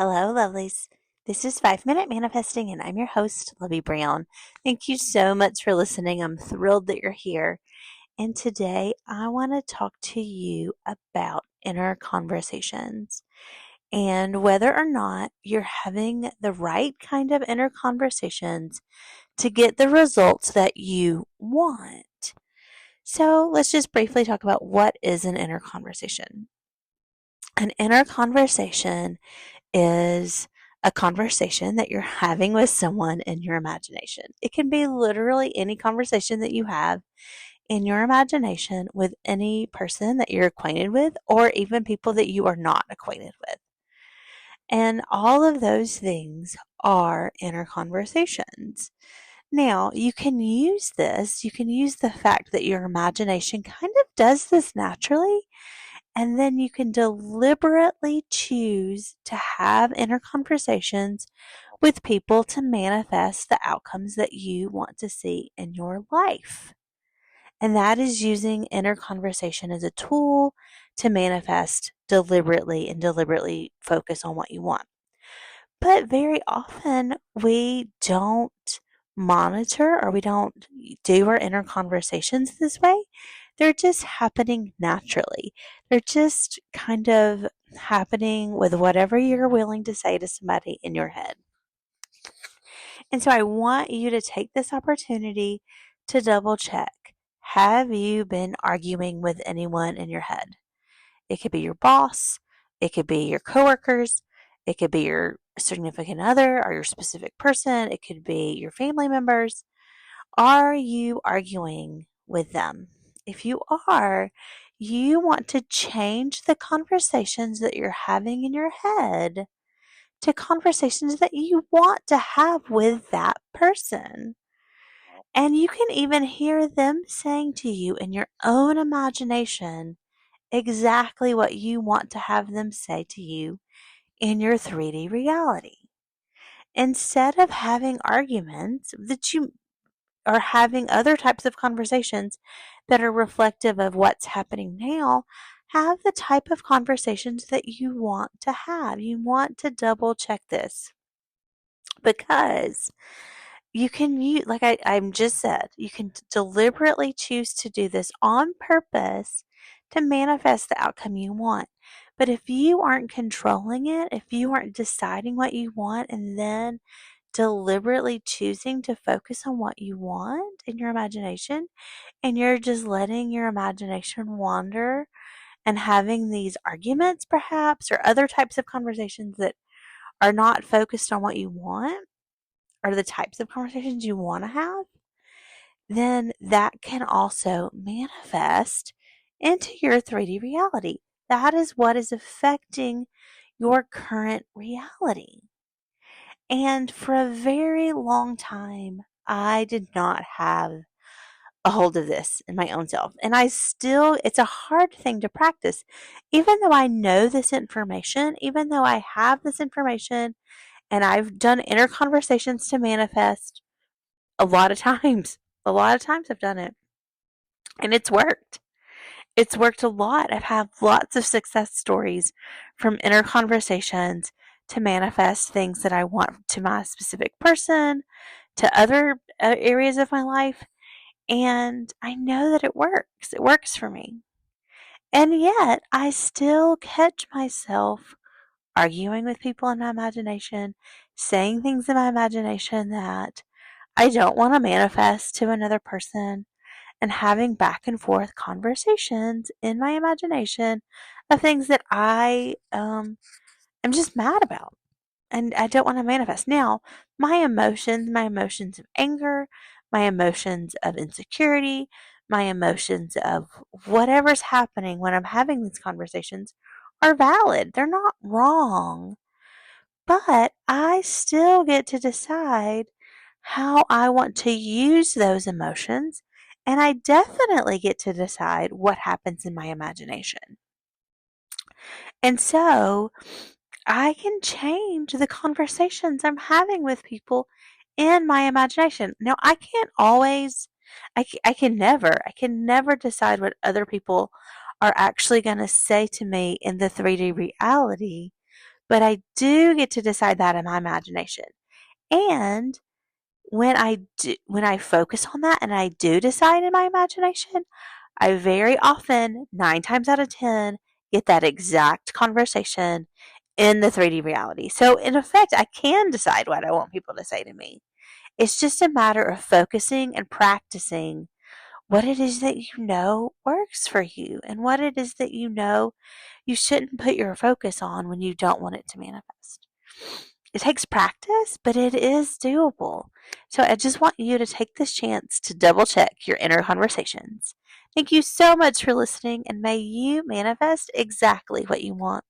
Hello, lovelies. This is 5 Minute Manifesting, and I'm your host, Lovey Brown. Thank you so much for listening. I'm thrilled that you're here. And today I want to talk to you about inner conversations and whether or not you're having the right kind of inner conversations to get the results that you want. So let's just briefly talk about what is an inner conversation. An inner conversation is a conversation that you're having with someone in your imagination. It can be literally any conversation that you have in your imagination with any person that you're acquainted with, or even people that you are not acquainted with. And all of those things are inner conversations. Now, you can use the fact that your imagination kind of does this naturally, and then you can deliberately choose to have inner conversations with people to manifest the outcomes that you want to see in your life. And that is using inner conversation as a tool to manifest deliberately and deliberately focus on what you want. But very often we don't monitor or we don't do our inner conversations this way. They're just happening naturally. They're just kind of happening with whatever you're willing to say to somebody in your head. And so I want you to take this opportunity to double check. Have you been arguing with anyone in your head? It could be your boss. It could be your coworkers. It could be your significant other or your specific person. It could be your family members. Are you arguing with them? If you are, you want to change the conversations that you're having in your head to conversations that you want to have with that person. And you can even hear them saying to you in your own imagination exactly what you want to have them say to you in your 3D reality. Instead of having arguments that you are having other types of conversations that are reflective of what's happening now, have the type of conversations that you want to have. You want to double check this because you can use, like I just said, you can deliberately choose to do this on purpose to manifest the outcome you want. But if you aren't controlling it, if you aren't deciding what you want and then deliberately choosing to focus on what you want in your imagination, and you're just letting your imagination wander and having these arguments perhaps or other types of conversations that are not focused on what you want or the types of conversations you want to have, then that can also manifest into your 3D reality. That is what is affecting your current reality. And for a very long time, I did not have a hold of this in my own self. And it's a hard thing to practice. Even though I know this information, even though I have this information, and I've done inner conversations to manifest a lot of times. A lot of times I've done it. And it's worked. It's worked a lot. I've had lots of success stories from inner conversations to manifest things that I want to my specific person, to other areas of my life. And I know that it works. It works for me. And yet, I still catch myself arguing with people in my imagination, saying things in my imagination that I don't want to manifest to another person, and having back and forth conversations in my imagination of things that I am just mad about and I don't want to manifest. Now, my emotions of anger, my emotions of insecurity, my emotions of whatever's happening when I'm having these conversations are valid. They're not wrong. But I still get to decide how I want to use those emotions, and I definitely get to decide what happens in my imagination. And so I can change the conversations I'm having with people in my imagination. Now, I can't always, I can never decide what other people are actually going to say to me in the 3D reality. but I do get to decide that in my imagination. And when I focus on that and I do decide in my imagination, I very often, 9 times out of 10, get that exact conversation in the 3D reality. So in effect, I can decide what I want people to say to me. It's just a matter of focusing and practicing what it is that you know works for you and what it is that you know you shouldn't put your focus on when you don't want it to manifest. It takes practice, but it is doable. So I just want you to take this chance to double check your inner conversations. Thank you so much for listening, and may you manifest exactly what you want.